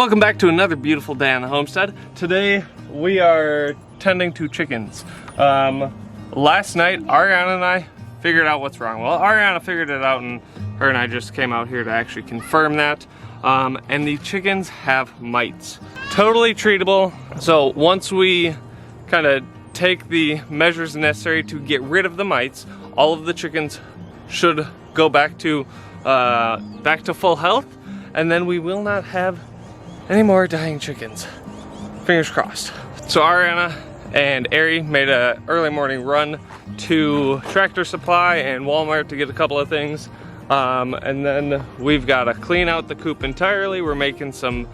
Welcome back to another beautiful day on the homestead. Today we are tending to chickens. Last night Ariana and I figured out what's wrong. Well, Ariana figured it out and her and I just came out here to actually confirm that. And the chickens have mites. Totally treatable. So once we kind of take the measures necessary to get rid of the mites, all of the chickens should go back to full health, and then we will not have any more dying chickens. Fingers crossed. So Ariana and Ari made an early morning run to Tractor Supply and Walmart to get a couple of things. And then we've got to clean out the coop entirely. We're making some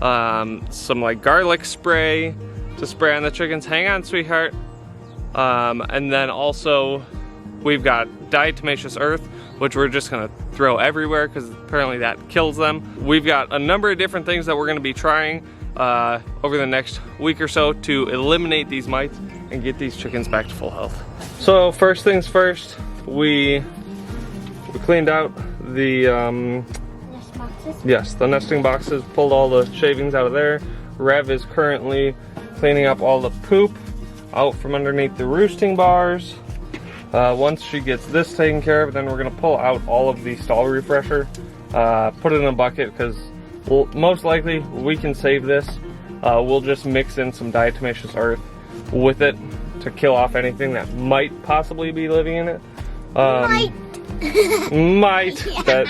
like garlic spray to spray on the chickens. Hang on, sweetheart. And then also we've got diatomaceous earth, which we're just gonna throw everywhere because apparently that kills them. We've got a number of different things that we're gonna be trying over the next week or so to eliminate these mites and get these chickens back to full health. So first things first, we cleaned out the nest boxes. Yes, the nesting boxes, pulled all the shavings out of there. Rev is currently cleaning up all the poop out from underneath the roosting bars. Once she gets this taken care of, then we're gonna pull out all of the stall refresher, put it in a bucket because most likely we can save this. We'll just mix in some diatomaceous earth with it to kill off anything that might possibly be living in it. Might. Yeah.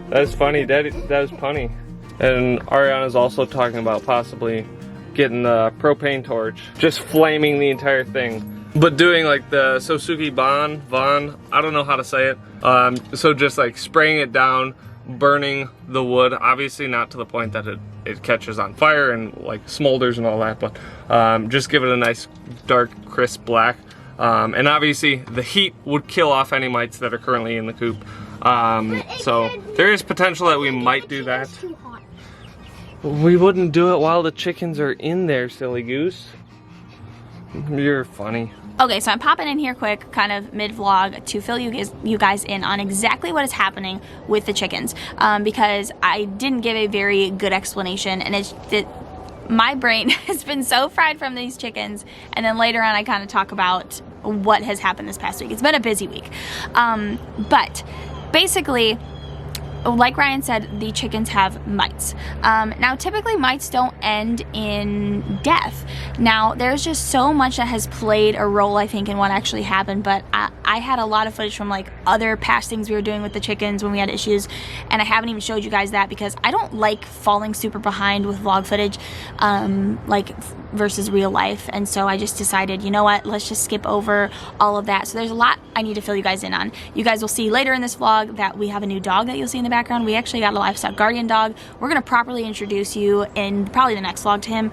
That's funny. That is punny. And Ariana's also talking about possibly getting the propane torch, just flaming the entire thing. But doing like the Sosuke Vaughn, I don't know how to say it. So just like spraying it down, burning the wood, obviously not to the point that it catches on fire and like smolders and all that, but just give it a nice dark, crisp black. And obviously the heat would kill off any mites that are currently in the coop. So there is potential that we might do that. We wouldn't do it while the chickens are in there, silly goose. You're funny. Okay, so I'm popping in here quick, kind of mid-vlog, to fill you guys in on exactly what is happening with the chickens, because I didn't give a very good explanation, and my brain has been so fried from these chickens, and then later on I kind of talk about what has happened this past week. It's been a busy week, but basically, like Ryan said, the chickens have mites. Now, typically mites don't end in death. Now, there's just so much that has played a role, I think, in what actually happened, but I had a lot of footage from like other past things we were doing with the chickens when we had issues, and I haven't even showed you guys that because I don't like falling super behind with vlog footage, like versus real life, and so I just decided, you know what, let's just skip over all of that. So there's a lot I need to fill you guys in on. You guys will see later in this vlog that we have a new dog that you'll see in the background. We actually got a livestock guardian dog. We're gonna properly introduce you in probably the next vlog to him.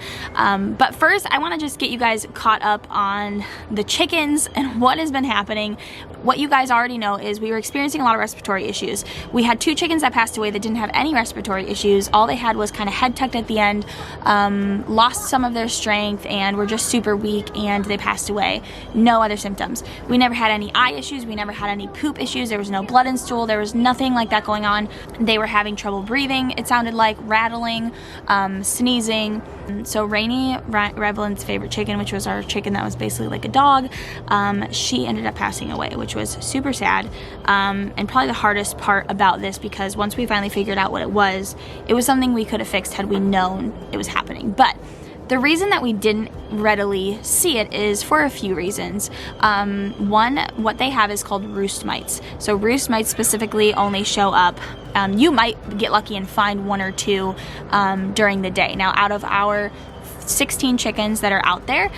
But first, I wanna just get you guys caught up on the chickens and what has been happening. What you guys already know is we were experiencing a lot of respiratory issues. We had 2 chickens that passed away that didn't have any respiratory issues. All they had was kind of head tucked at the end, lost some of their strength, and were just super weak, and they passed away. No other symptoms. We never had any eye issues. We never had any poop issues. There was no blood and stool. There was nothing like that going on. They were having trouble breathing, it sounded like, rattling, sneezing. So Rainy, Revlin's favorite chicken, which was our chicken that was basically like a dog, she ended up passing away, which was super sad, and probably the hardest part about this, because once we finally figured out what it was something we could have fixed had we known it was happening. But the reason that we didn't readily see it is for a few reasons. One, what they have is called roost mites. So roost mites specifically only show up, you might get lucky and find 1 or 2 during the day. Now, out of our 16 chickens that are out there,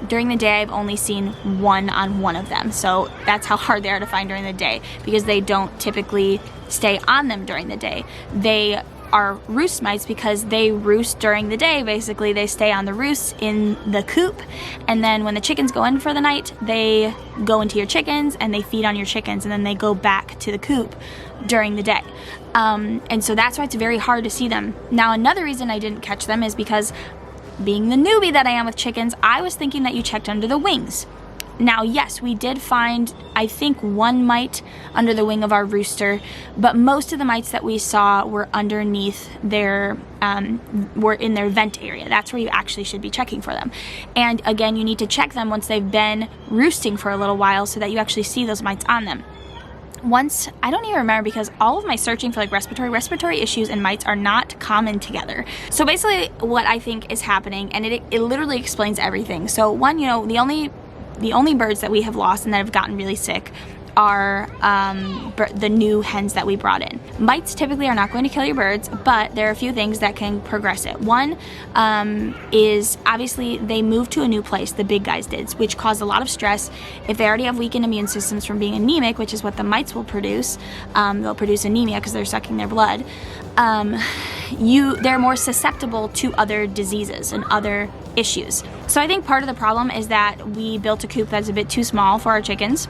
during the day I've only seen 1 on 1 of them. So that's how hard they are to find during the day, because they don't typically stay on them during the day. They are roost mites because they roost during the day. Basically, they stay on the roost in the coop, and then when the chickens go in for the night, they go into your chickens and they feed on your chickens, and then they go back to the coop during the day. And so that's why it's very hard to see them. Now, another reason I didn't catch them is because, being the newbie that I am with chickens, I was thinking that you checked under the wings. Now, yes, we did find, I think, one mite under the wing of our rooster, but most of the mites that we saw were underneath their, were in their vent area. That's where you actually should be checking for them. And again, you need to check them once they've been roosting for a little while so that you actually see those mites on them. Once, I don't even remember because all of my searching for like respiratory issues and mites are not common together. So basically what I think is happening, and it literally explains everything. So one, you know, the only birds that we have lost and that have gotten really sick are the new hens that we brought in. Mites typically are not going to kill your birds, but there are a few things that can progress it. One is obviously they moved to a new place, the big guys did, which caused a lot of stress. If they already have weakened immune systems from being anemic, which is what the mites will produce, they'll produce anemia because they're sucking their blood, they're more susceptible to other diseases and other issues. So I think part of the problem is that we built a coop that's a bit too small for our chickens.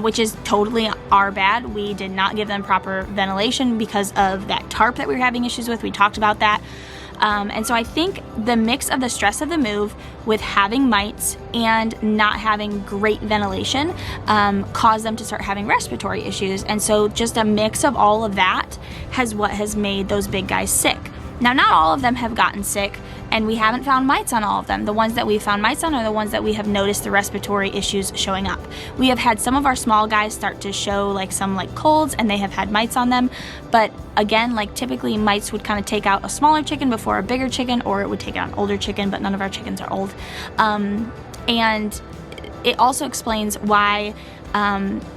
Which is totally our bad. We did not give them proper ventilation because of that tarp that we were having issues with. We talked about that. And so I think the mix of the stress of the move with having mites and not having great ventilation caused them to start having respiratory issues. And so just a mix of all of that has made those big guys sick. Now, not all of them have gotten sick, and we haven't found mites on all of them. The ones that we found mites on are the ones that we have noticed the respiratory issues showing up. We have had some of our small guys start to show like some like colds, and they have had mites on them. But again, like typically mites would kind of take out a smaller chicken before a bigger chicken, or it would take out an older chicken, but none of our chickens are old. And it also explains why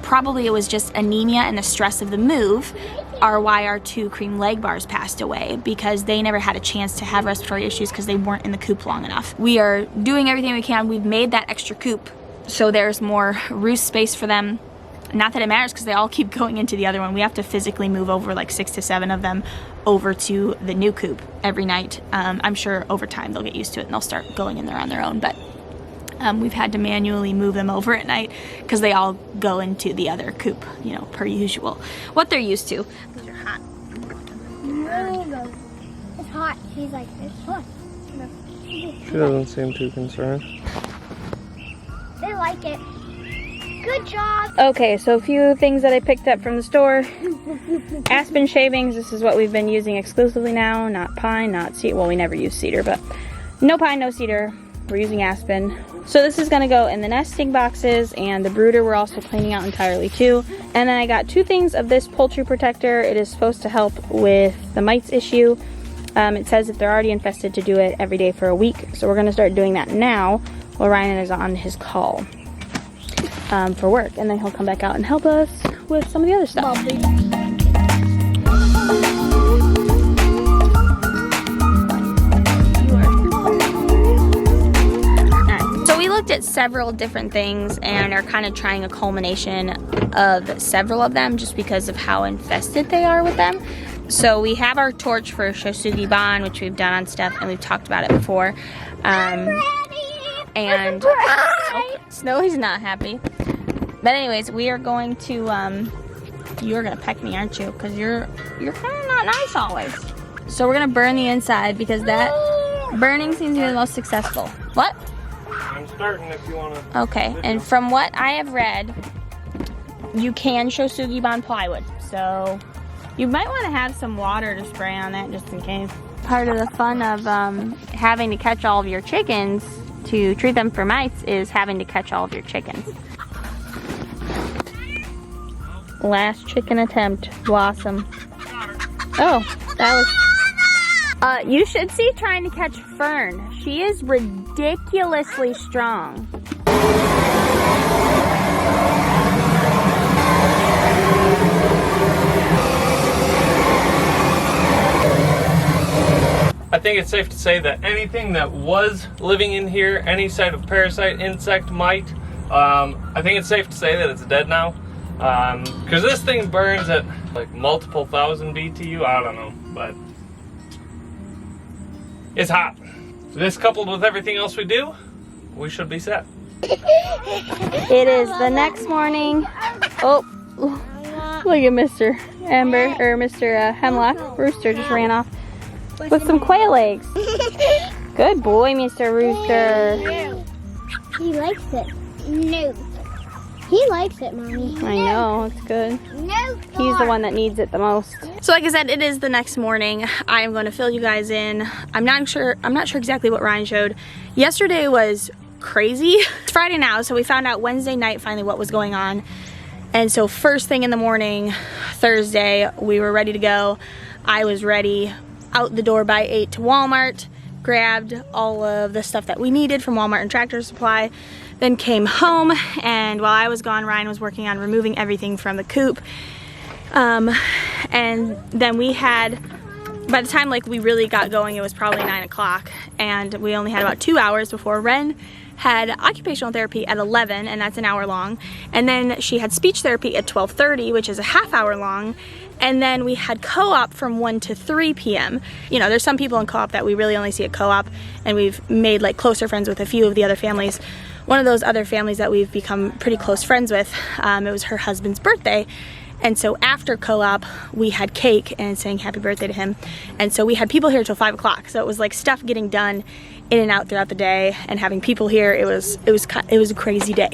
probably it was just anemia and the stress of the move are why our 2 cream leg bars passed away, because they never had a chance to have respiratory issues because they weren't in the coop long enough. We are doing everything we can. We've made that extra coop so there's more roost space for them. Not that it matters because they all keep going into the other one. We have to physically move over like 6 to 7 of them over to the new coop every night. I'm sure over time they'll get used to it and they'll start going in there on their own, but we've had to manually move them over at night because they all go into the other coop, you know, per usual. What they're used to. These are hot. It's hot. She's like, it's hot. She doesn't seem too concerned. They like it. Good job. Okay, so a few things that I picked up from the store. Aspen shavings. This is what we've been using exclusively now. Not pine, not cedar. Well, we never use cedar, but no pine, no cedar. We're using aspen. So this is gonna go in the nesting boxes, and the brooder we're also cleaning out entirely too. And then I got 2 things of this poultry protector. It is supposed to help with the mites issue. It says if they're already infested to do it every day for a week. So we're gonna start doing that now while Ryan is on his call for work. And then he'll come back out and help us with some of the other stuff. At several different things and are kind of trying a culmination of several of them just because of how infested they are with them. So we have our torch for Shosugi Ban, which we've done on stuff and we've talked about it before. And Snowy's not happy. But anyways, we are going to you're gonna peck me, aren't you? Because you're kind of not nice always. So we're gonna burn the inside because that burning seems to be the most successful. What? I'm starting if you want to. Okay, and from what I have read, you can Shosugi Ban plywood. So you might want to have some water to spray on that just in case. Part of the fun of having to catch all of your chickens to treat them for mites is having to catch all of your chickens. Last chicken attempt, Blossom. Oh, that was... you should see trying to catch Fern. She is ridiculously strong. I think it's safe to say that anything that was living in here, any sort of parasite, insect, mite, I think it's safe to say that it's dead now. Because this thing burns at like multiple thousand BTU, I don't know, but it's hot. This coupled with everything else we do, we should be set. It is the next morning. Oh, look at Mr. Ember, or Mr. Hemlock. Rooster just ran off with some quail eggs. Good boy, Mr. Rooster. He likes it. No. He likes it, Mommy. I know, it's good. No. He's the one that needs it the most. So like I said, it is the next morning. I am going to fill you guys in. I'm not sure exactly what Ryan showed. Yesterday was crazy. It's Friday now, so we found out Wednesday night finally what was going on. And so first thing in the morning, Thursday, we were ready to go. I was ready, out the door by 8 to Walmart, grabbed all of the stuff that we needed from Walmart and Tractor Supply, then came home, and while I was gone, Ryan was working on removing everything from the coop. And then we had, by the time like we really got going, it was probably 9 o'clock, and we only had about 2 hours before Ren had occupational therapy at 11, and that's an hour long, and then she had speech therapy at 12:30, which is a half hour long, and then we had co-op from 1 to 3 p.m. You know, there's some people in co-op that we really only see at co-op, and we've made like closer friends with a few of the other families. One of those other families that we've become pretty close friends with, it was her husband's birthday, and so after co-op we had cake and saying happy birthday to him, and so we had people here till 5 o'clock, so it was like stuff getting done in and out throughout the day, and having people here, it was a crazy day.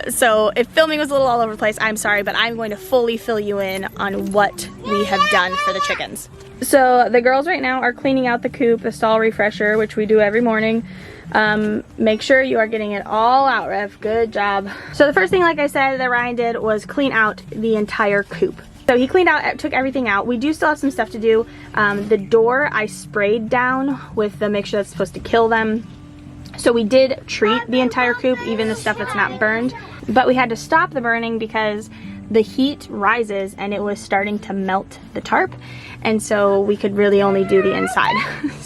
So if filming was a little all over the place, I'm sorry, but I'm going to fully fill you in on what we have done for the chickens. So the girls right now are cleaning out the coop, the stall refresher, which we do every morning. Make sure you are getting it all out, Rev. Good job. So the first thing, like I said, that Ryan did was clean out the entire coop. So he cleaned out, took everything out. We do still have some stuff to do. The door I sprayed down with the mixture that's supposed to kill them. So we did treat the entire coop, even the stuff that's not burned. But we had to stop the burning because the heat rises and it was starting to melt the tarp. And so we could really only do the inside.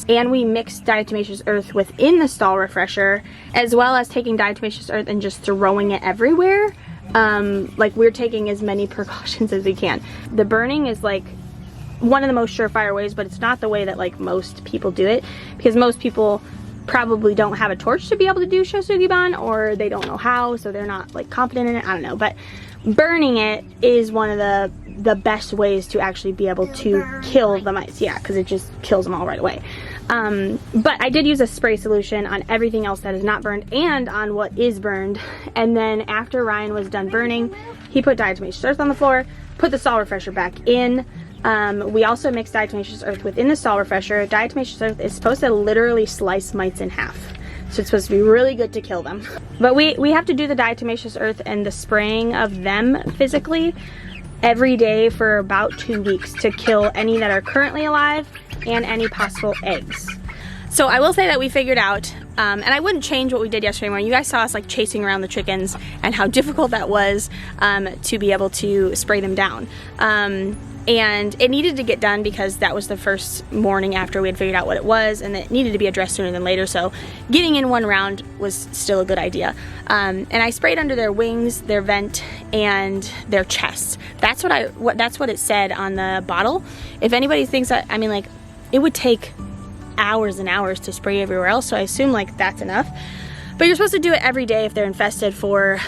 And we mixed diatomaceous earth within the stall refresher, as well as taking diatomaceous earth and just throwing it everywhere. Like we're taking as many precautions as we can. The burning is like one of the most surefire ways, but it's not the way that like most people do it, because most people probably don't have a torch to be able to do shosugiban, or they don't know how, so they're not like confident in it. I don't know, but burning it is one of the best ways to actually be able to kill the mice. Yeah, because it just kills them all right away. But I did use a spray solution on everything else that is not burned and on what is burned. And then after Ryan was done burning, he put diatomaceous earth on the floor, put the stall refresher back in. We also mixed diatomaceous earth within the stall refresher. Diatomaceous earth is supposed to literally slice mites in half. So it's supposed to be really good to kill them. But we have to do the diatomaceous earth and the spraying of them physically every day for about 2 weeks to kill any that are currently alive and any possible eggs. So I will say that we figured out, and I wouldn't change what we did yesterday morning. You guys saw us like chasing around the chickens and how difficult that was to be able to spray them down. And it needed to get done because that was the first morning after we had figured out what it was, and it needed to be addressed sooner than later, so getting in one round was still a good idea. And I sprayed under their wings, their vent, and their chests. That's what it said on the bottle. If anybody thinks that, I mean, like, it would take hours and hours to spray everywhere else, so I assume like that's enough. But you're supposed to do it every day if they're infested for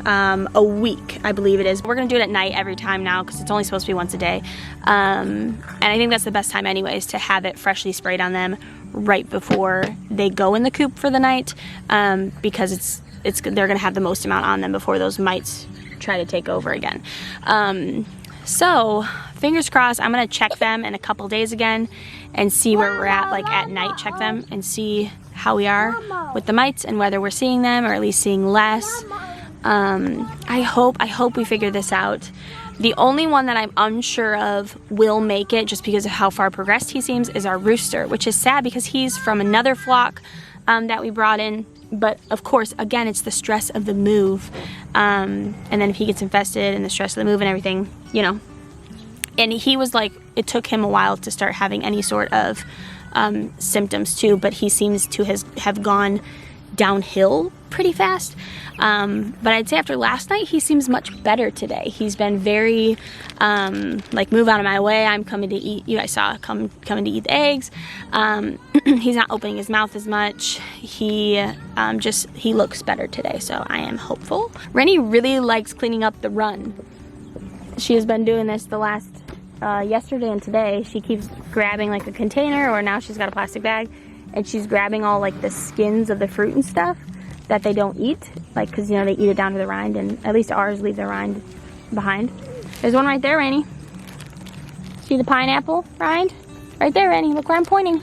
a week, I believe it is. We're gonna do it at night every time now because it's only supposed to be once a day. And I think that's the best time anyways, to have it freshly sprayed on them right before they go in the coop for the night, because they're gonna have the most amount on them before those mites try to take over again. So fingers crossed, I'm gonna check them in a couple days again and see where we're at, like at night, check them and see how we are with the mites and whether we're seeing them or at least seeing less. I hope we figure this out. The only one that I'm unsure of will make it, just because of how far progressed he seems, is our rooster, which is sad because he's from another flock that we brought in. But of course, again, it's the stress of the move. And then if he gets infested and the stress of the move and everything, you know. And he was like, it took him a while to start having any sort of symptoms too, but he seems to have gone downhill pretty fast. But I'd say after last night, he seems much better today. He's been very, like, move out of my way, I'm coming to eat, you guys saw, coming to eat the eggs. He's not opening his mouth as much. He looks better today, so I am hopeful. Rennie really likes cleaning up the run. She has been doing this the last, yesterday and today. She keeps grabbing like a container, or now she's got a plastic bag, and she's grabbing all like the skins of the fruit and stuff. that they don't eat, like, because, you know, they eat it down to the rind, and at least ours leave the rind behind. There's one right there, Rainy. See the pineapple rind? Right there, Rainy. Look where I'm pointing.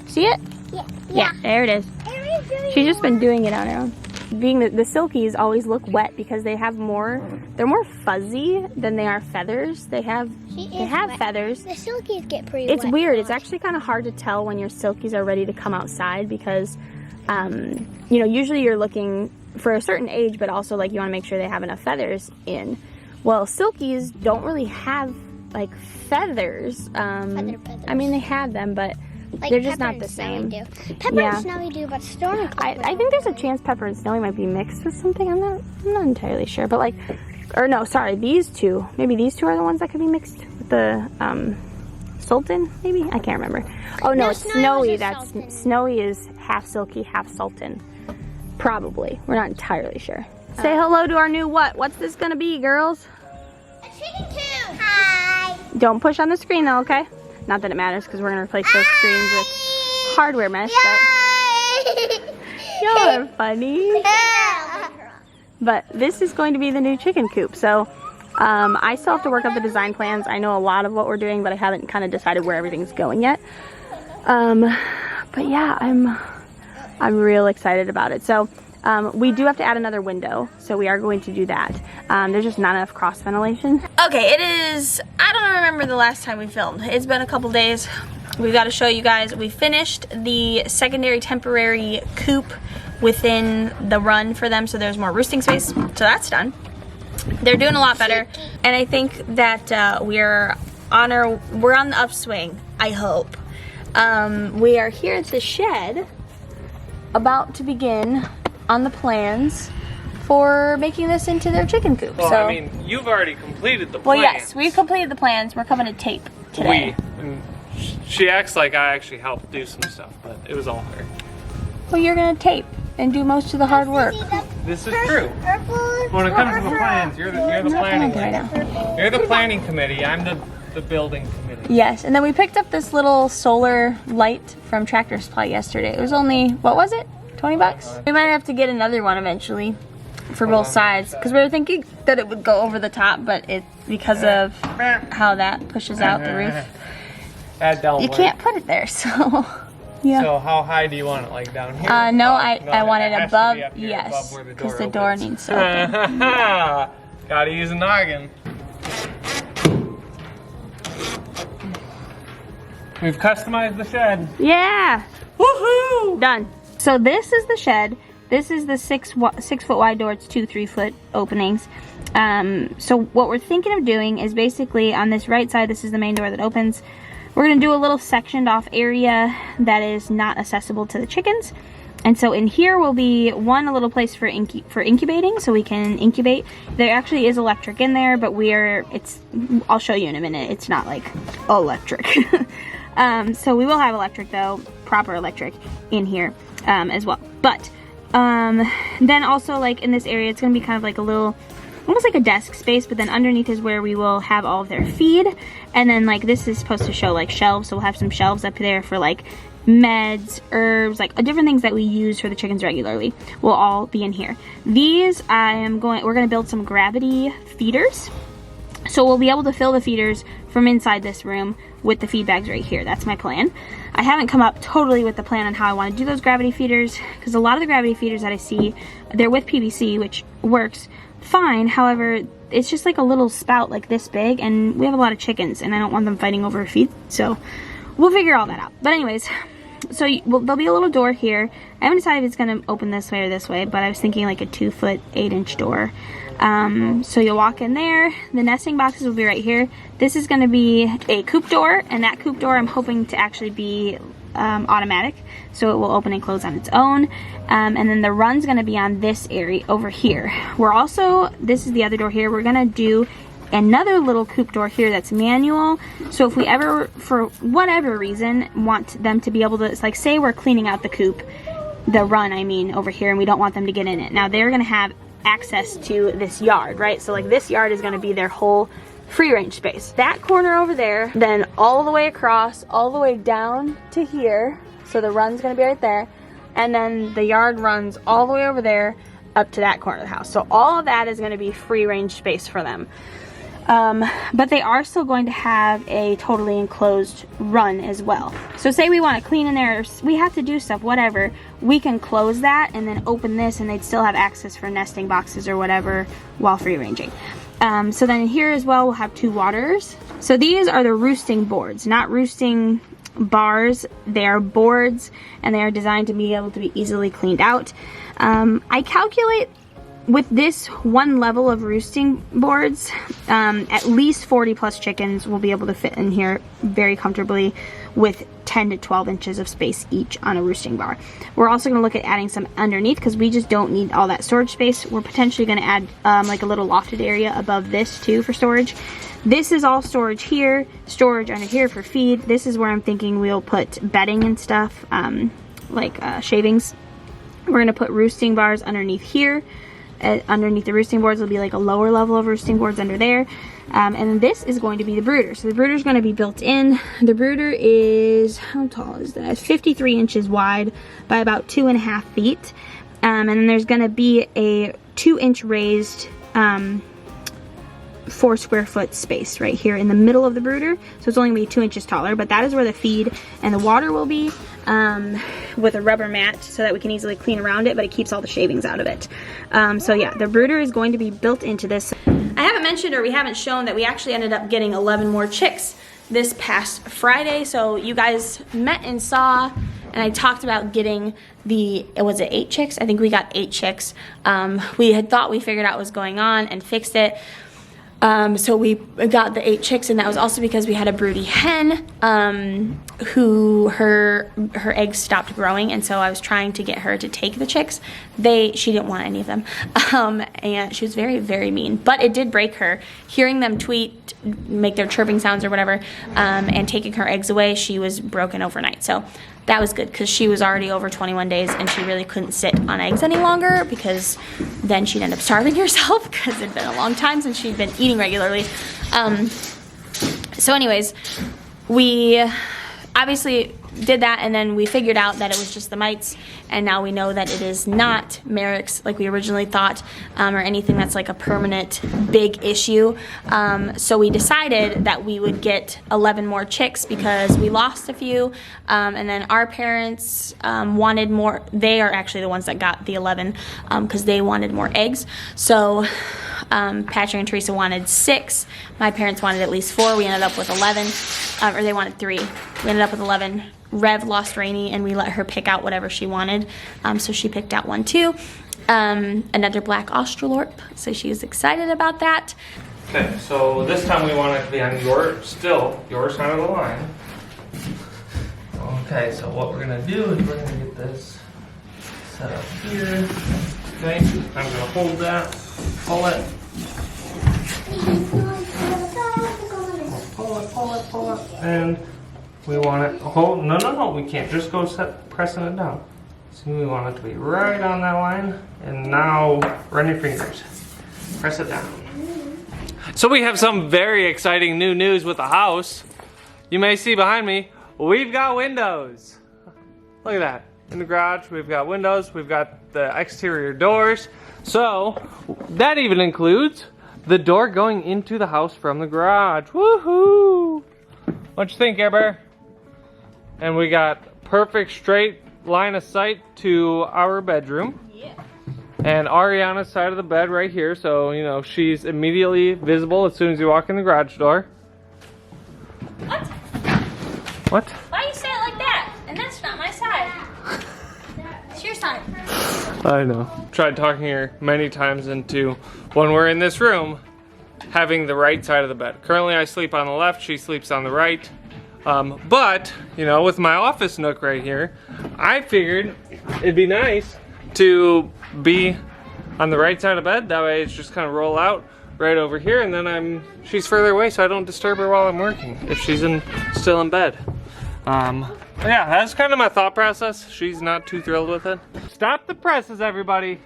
See it? Yeah, there it is. She's just been doing it on her own. Being the silkies always look wet because they have they're more fuzzy than they are feathers. They have feathers. The silkies get pretty wet. It's weird. It's actually kind of hard to tell when your silkies are ready to come outside because, you know, usually you're looking for a certain age, but also like you want to make sure they have enough feathers in. Well, silkies don't really have like feathers. Feathers. I mean, they have them, but like they're just Pepper not the and Snowy same. do. Pepper and Snowy do, but Stormy. I think there's a chance Pepper and Snowy might be mixed with something. I'm not entirely sure, but like, or no, sorry, these two. Maybe these two are the ones that could be mixed with the Sultan. Maybe I can't remember. Oh no, it's Snowy. That's Sultan. Snowy is half silky, half Sultan. Probably. We're not entirely sure. Say hello to our new what? What's this gonna be, girls? A chicken coop. Hi. Don't push on the screen though, okay? Not that it matters because we're gonna replace those screens with hardware mesh, but y'all are funny. But this is going to be the new chicken coop. So I still have to work out the design plans. I know a lot of what we're doing, but I haven't kind of decided where everything's going yet. But yeah, I'm real excited about it. So we do have to add another window, so we are going to do that. There's just not enough cross ventilation. Okay, it is, I don't remember the last time we filmed. It's been a couple days. We've got to show you guys. We finished the secondary temporary coop within the run for them, so there's more roosting space. So that's done. They're doing a lot better, and I think that we're on the upswing, I hope. We are here at the shed, about to begin on the plans for making this into their chicken coop. Well, so, I mean, you've already completed the plans. well, yes, we've completed the plans. We're coming to tape today. She acts like I actually helped do some stuff, but it was all her. Well, you're gonna tape and do most of the hard work. This is true. When it comes to the plans, you're the planning committee. You're the planning committee. I'm the building committee. Yes, and then we picked up this little solar light from Tractor Supply yesterday. It was only, what was it? 20 bucks? We might have to get another one eventually for both sides because we were thinking that it would go over the top, but it because of how that pushes out the roof, That don't you work. can't put it there. So yeah. So how high do you want it? Like down here? No, I want it has to above. be up here, Yes, above where the because door the door opens. needs to open. Gotta use a noggin. We've customized the shed. Yeah. Woohoo! Done. So this is the shed. This is the 6 foot wide door. It's 2 3-foot openings. So what we're thinking of doing is basically on this right side, this is the main door that opens. We're gonna do a little sectioned off area that is not accessible to the chickens. And so in here will be a little place for incubating, so we can incubate. There actually is electric in there, but I'll show you in a minute. It's not like electric. So we will have electric though, proper electric in here as well. But then also like in this area, it's gonna be kind of like a little, almost like a desk space, but then underneath is where we will have all of their feed. And then like this is supposed to show like shelves, so we'll have some shelves up there for like meds, herbs, like different things that we use for the chickens regularly will all be in here. These we're gonna build some gravity feeders. So we'll be able to fill the feeders from inside this room with the feed bags right here. That's my plan. I haven't come up totally with the plan on how I want to do those gravity feeders because a lot of the gravity feeders that I see, they're with PVC, which works fine. However, it's just like a little spout like this big, and we have a lot of chickens and I don't want them fighting over a feed. So we'll figure all that out. But anyways, so there'll be a little door here. I haven't decided if it's going to open this way or this way, but I was thinking like a 2 foot 8-inch door. So you'll walk in there. The nesting boxes will be right here. This is going to be a coop door, and that coop door I'm hoping to actually be automatic, so it will open and close on its own. And then the run's going to be on this area over here. This is the other door here. We're going to do another little coop door here that's manual. So if we ever, for whatever reason, want them to be able to, like say we're cleaning out the coop, the run I mean, over here, and we don't want them to get in it. Now they're going to have access to this yard, right? So like this yard is going to be their whole free range space. That corner over there, then all the way across, all the way down to here. So the run's going to be right there. and then the yard runs all the way over there up to that corner of the house. So all of that is going to be free range space for them. But they are still going to have a totally enclosed run as well. So say we want to clean in there, or we have to do stuff, whatever, we can close that and then open this, and they'd still have access for nesting boxes or whatever while free ranging. So then here as well, we'll have 2 waters. So these are the roosting boards, not roosting bars. They are boards, and they are designed to be able to be easily cleaned out. I calculate with this one level of roosting boards, at least 40 plus chickens will be able to fit in here very comfortably with 10 to 12 inches of space each on a roosting bar. We're also going to look at adding some underneath because we just don't need all that storage space. We're potentially going to add like a little lofted area above this too for storage. This is all storage here, storage under here for feed. This is where I'm thinking we'll put bedding and stuff, like shavings. We're going to put roosting bars underneath here. Underneath the roosting boards will be like a lower level of roosting boards under there. And this is going to be the brooder. So the brooder is going to be built in. The brooder is, how tall is that? 53 inches wide by about 2.5 feet. And then there's going to be a 2-inch raised 4 square foot space right here in the middle of the brooder. So it's only going to be 2 inches taller, but that is where the feed and the water will be, with a rubber mat so that we can easily clean around it, but it keeps all the shavings out of it. So yeah, the brooder is going to be built into this. I haven't mentioned, or we haven't shown, that we actually ended up getting 11 more chicks this past Friday. So you guys met and saw, and I talked about getting was it 8 chicks? I think we got 8 chicks. We had thought we figured out what was going on and fixed it. So we got the 8 chicks, and that was also because we had a broody hen who her eggs stopped growing, and so I was trying to get her to take the chicks. She didn't want any of them, and she was very, very mean. But it did break her. Hearing them tweet, make their chirping sounds or whatever, and taking her eggs away, she was broken overnight. So that was good because she was already over 21 days and she really couldn't sit on eggs any longer, because then she'd end up starving herself because it'd been a long time since she'd been eating regularly. So anyways, we obviously did that, and then we figured out that it was just the mites, and now we know that it is not Merrick's like we originally thought, or anything that's like a permanent big issue. So we decided that we would get 11 more chicks because we lost a few, and then our parents wanted more. They are actually the ones that got the 11 because they wanted more eggs. So Patrick and Teresa wanted 6. My parents wanted at least 4. We ended up with 11, or they wanted 3. We ended up with 11. Rev lost Rainy, and we let her pick out whatever she wanted. So she picked out one too. Another black Australorp, so she was excited about that. Okay, so this time we want it to be on your side of the line. Okay, so what we're gonna do is we're gonna get this set up here. Okay, I'm gonna hold that, pull it. Pull it, and we want it, no, we can't just go pressing it down. So we want it to be right on that line, and now run your fingers, press it down. So we have some very exciting new news with the house. You may see behind me, we've got windows. Look at that, in the garage we've got windows, we've got the exterior doors. So that even includes the door going into the house from the garage. Woohoo! What you think, Amber? And we got perfect straight line of sight to our bedroom. Yeah. And Ariana's side of the bed right here, so you know she's immediately visible as soon as you walk in the garage door. What? What? Why you say it like that? And that's not my side. It's your side. I know. Tried talking her many times into, when we're in this room, having the right side of the bed. Currently I sleep on the left, she sleeps on the right. But, you know, with my office nook right here, I figured it'd be nice to be on the right side of the bed. That way it's just kind of roll out right over here, and then she's further away so I don't disturb her while I'm working if she's still in bed. But yeah, that's kind of my thought process. She's not too thrilled with it. Stop the presses, everybody.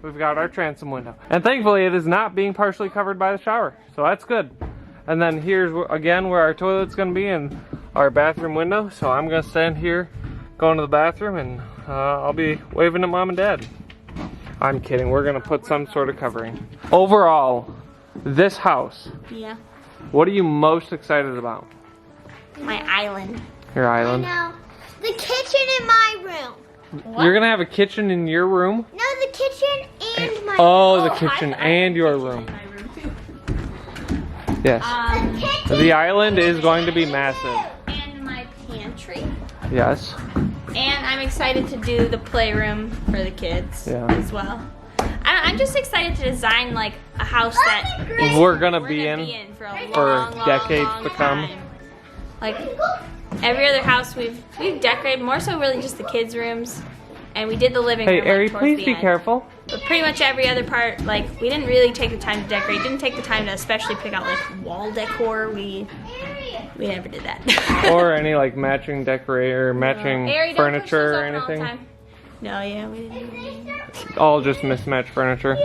We've got our transom window. And thankfully it is not being partially covered by the shower, so that's good. And then here's again where our toilet's gonna be and our bathroom window. So I'm gonna stand here going to the bathroom, and I'll be waving at Mom and Dad. I'm kidding. We're gonna put some sort of covering. Overall, this house. Yeah. What are you most excited about? My island. Your island. No, the kitchen in my room. What? You're gonna have a kitchen in your room? No, the kitchen and my Oh, the Oh, kitchen I and your kitchen room. in my room too. Yes. The island is going to be massive. And my pantry. Yes. And I'm excited to do the playroom for the kids as well. I'm just excited to design like a house that We're gonna be in for a for long, decades long to come. time. Like every other house we've decorated, more so really just the kids' rooms, and we did the living Hey, room. Ari, towards please the be end. careful. But pretty much every other part, like we didn't really take the time to decorate. Didn't take the time to especially pick out like wall decor. We never did that. Or any like matching decorator, matching Ari, don't push furniture those or open all the anything. time. No, yeah, we didn't. All just mismatched furniture.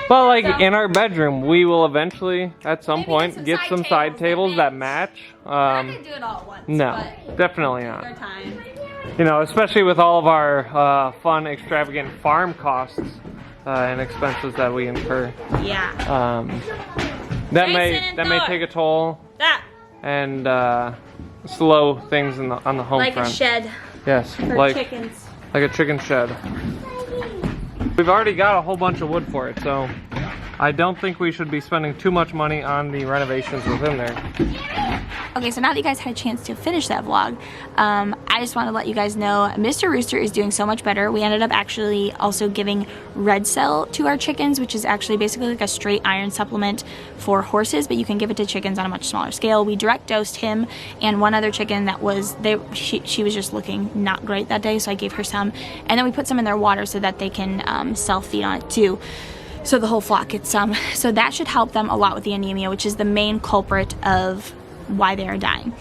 But like in our bedroom, we will eventually, at some Maybe point, get some side tables that match. We're not gonna do it all at once. No, but definitely take our not. time. You know, especially with all of our fun, extravagant farm costs and expenses that we incur. Yeah. That Jason, may Thor. take a toll That and slow things on the home like front. a shed Yes, for like chickens. a chicken shed. We've already got a whole bunch of wood for it, so I don't think we should be spending too much money on the renovations within there. Okay, so now that you guys had a chance to finish that vlog, I just want to let you guys know Mr. Rooster is doing so much better. We ended up actually also giving red cell to our chickens, which is actually basically like a straight iron supplement for horses, but you can give it to chickens on a much smaller scale. We direct dosed him and one other chicken that was, she was just looking not great that day, so I gave her some. And then we put some in their water so that they can self-feed on it too. So the whole flock gets some. So that should help them a lot with the anemia, which is the main culprit of why they are dying.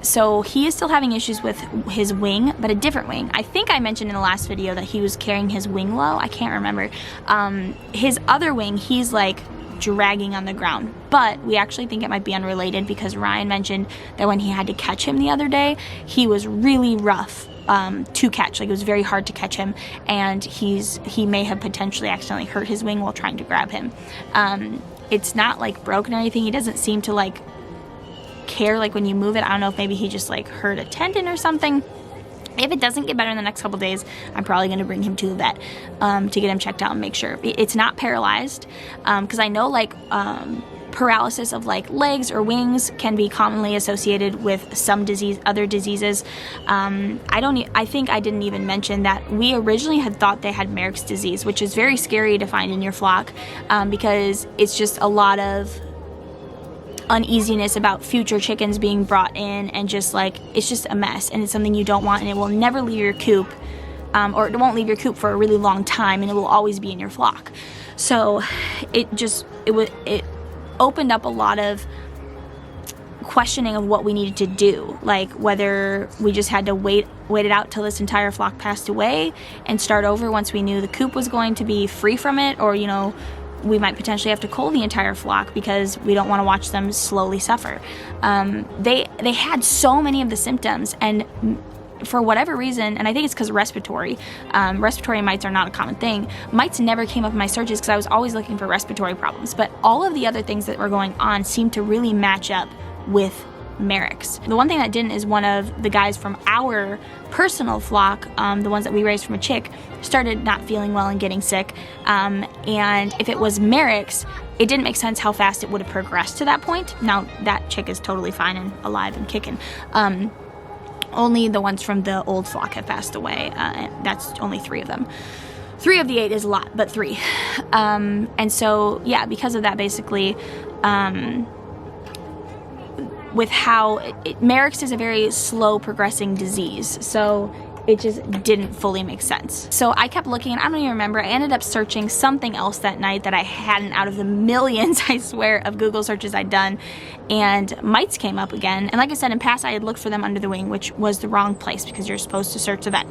So he is still having issues with his wing, but a different wing. I think I mentioned in the last video that he was carrying his wing low. I can't remember. His other wing, he's like dragging on the ground, but we actually think it might be unrelated because Ryan mentioned that when he had to catch him the other day, he was really rough to catch. Like it was very hard to catch him, and he may have potentially accidentally hurt his wing while trying to grab him. It's not like broken or anything. He doesn't seem to like care like when you move it. I don't know if maybe he just like hurt a tendon or something. If it doesn't get better in the next couple days, I'm probably going to bring him to the vet to get him checked out and make sure it's not paralyzed, because I know like paralysis of like legs or wings can be commonly associated with some other diseases. I think I didn't even mention that we originally had thought they had Merrick's disease, which is very scary to find in your flock, because it's just a lot of uneasiness about future chickens being brought in, and just like it's just a mess, and it's something you don't want, and it will never leave your coop, or it won't leave your coop for a really long time, and it will always be in your flock. So it opened up a lot of questioning of what we needed to do, like whether we just had to wait it out till this entire flock passed away and start over once we knew the coop was going to be free from it, or you know, we might potentially have to cull the entire flock because we don't want to watch them slowly suffer. They had so many of the symptoms, and for whatever reason, and I think it's because respiratory mites are not a common thing. Mites never came up in my searches because I was always looking for respiratory problems, but all of the other things that were going on seemed to really match up with Merrick's. The one thing that didn't is one of the guys from our personal flock, the ones that we raised from a chick, started not feeling well and getting sick. And if it was Merrick's, it didn't make sense how fast it would have progressed to that point. Now that chick is totally fine and alive and kicking. Only the ones from the old flock have passed away. That's only 3 of them. 3 of the 8 is a lot, but 3. And so, yeah, because of that, basically, with how Merrick's is a very slow progressing disease, so it just didn't fully make sense. So I kept looking, and I don't even remember, I ended up searching something else that night that I hadn't, out of the millions, I swear, of Google searches I'd done, and mites came up again. And like I said, in past I had looked for them under the wing, which was the wrong place because you're supposed to search the vet.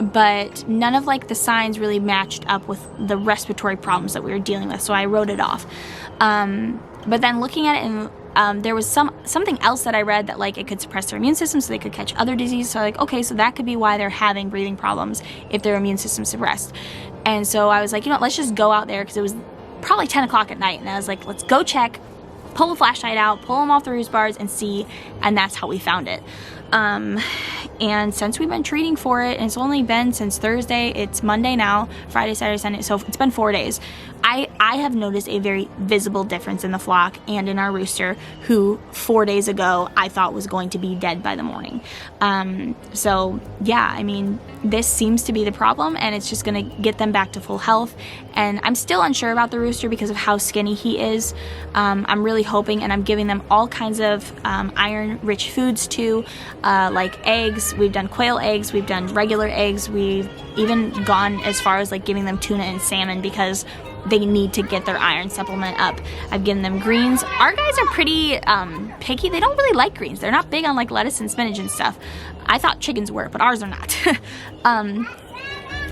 But none of like the signs really matched up with the respiratory problems that we were dealing with, so I wrote it off. But then looking at it there was something else that I read that like it could suppress their immune system so they could catch other diseases. So like, okay, so that could be why they're having breathing problems if their immune system's suppressed. And so I was like, you know what, let's just go out there, because it was probably 10 o'clock at night, and I was like, let's go check, pull the flashlight out, pull them off the roost bars and see, and that's how we found it. And since we've been treating for it, and it's only been since Thursday, it's Monday now, Friday, Saturday, Sunday, so it's been 4 days. I have noticed a very visible difference in the flock and in our rooster, who 4 days ago I thought was going to be dead by the morning. So yeah, I mean, this seems to be the problem, and it's just gonna get them back to full health. And I'm still unsure about the rooster because of how skinny he is. I'm really hoping, and I'm giving them all kinds of iron-rich foods too, like eggs. We've done quail eggs, we've done regular eggs, we've even gone as far as like giving them tuna and salmon because they need to get their iron supplement up. I've given them greens. Our guys are pretty picky. They don't really like greens. They're not big on like lettuce and spinach and stuff. I thought chickens were, but ours are not.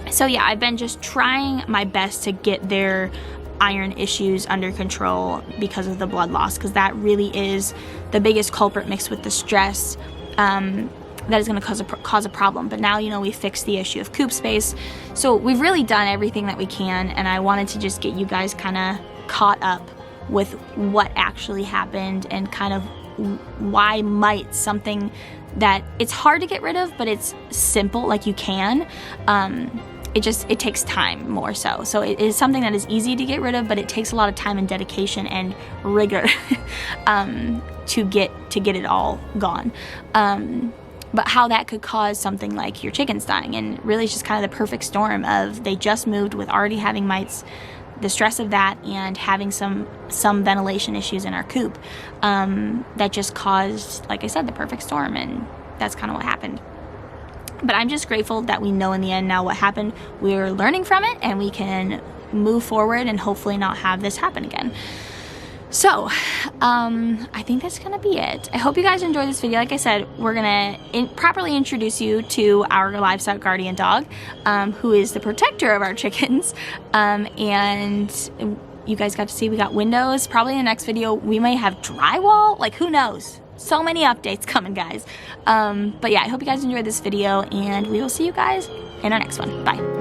So yeah, I've been just trying my best to get their iron issues under control because of the blood loss, because that really is the biggest culprit, mixed with the stress that is going to cause a problem. But now, you know, we fixed the issue of coop space, so we've really done everything that we can, and I wanted to just get you guys kind of caught up with what actually happened and kind of why mites, something that it's hard to get rid of, but it's simple, like you can. It takes time more so. So it is something that is easy to get rid of, but it takes a lot of time and dedication and rigor to get it all gone. But how that could cause something like your chickens dying, and really it's just kind of the perfect storm of they just moved with already having mites, the stress of that, and having some ventilation issues in our coop, that just caused, like I said, the perfect storm, and that's kind of what happened. But I'm just grateful that we know in the end now what happened. We're learning from it, and we can move forward and hopefully not have this happen again. So, I think that's gonna be it. I hope you guys enjoyed this video. Like I said, we're gonna properly introduce you to our livestock guardian dog, who is the protector of our chickens, and you guys got to see we got windows. Probably in the next video we may have drywall, like who knows. So many updates coming, guys. But yeah, I hope you guys enjoyed this video, and we will see you guys in our next one. Bye.